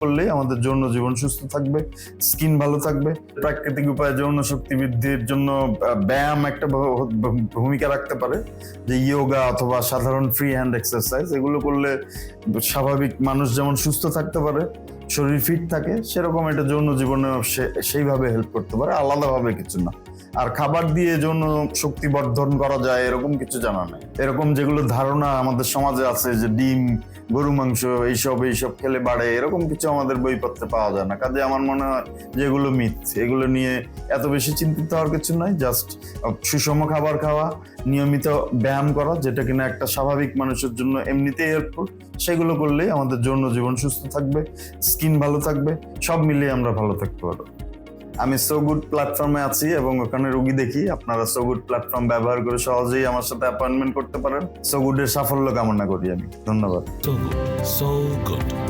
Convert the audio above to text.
করলেই আমাদের যৌন জীবন সুস্থ থাকবে, স্কিন ভালো থাকবে। প্রাকৃতিক উপায়ে যৌন শক্তি বৃদ্ধির জন্য ব্যায়াম একটা ভূমিকা রাখতে পারে, যে ইয়োগা অথবা সাধারণ ফ্রি হ্যান্ড এক্সারসাইজ, এগুলো করলে স্বাভাবিক মানুষ যেমন সুস্থ থাকতে পারে, শরীর ফিট থাকে, সেরকম এটা যৌন জীবনে সেইভাবে হেল্প করতে পারে, আলাদাভাবে কিছু না। আর খাবার দিয়ে যৌন শক্তি বর্ধন করা যায় এরকম কিছু জানা নাই। এরকম যেগুলো ধারণা আমাদের সমাজে আছে যে ডিম, গরু মাংস এইসব খেলে বাড়ে, এরকম কিছু আমাদের বইপত্রে পাওয়া যায় না। কাজে আমার মনে হয় যে এগুলো মিথ, এগুলো নিয়ে এত বেশি চিন্তিত হওয়ার কিছু নাই। জাস্ট সুষম খাবার খাওয়া, নিয়মিত ব্যায়াম করা, যেটা কিনা একটা স্বাভাবিক মানুষের জন্য এমনিতেই হেল্পফুল, সেগুলো করলেই আমাদের যৌন জীবন সুস্থ থাকবে, স্কিন ভালো থাকবে, সব মিলিয়ে আমরা ভালো থাকতে পারবো। আমি সো গুড প্ল্যাটফর্মে আছি এবং ওখানে রোগী দেখি। আপনারা সো গুড প্ল্যাটফর্ম ব্যবহার করে সহজেই আমার সাথে অ্যাপয়েন্টমেন্ট করতে পারেন। সো গুডের সাফল্য কামনা করি আমি। ধন্যবাদ। So good.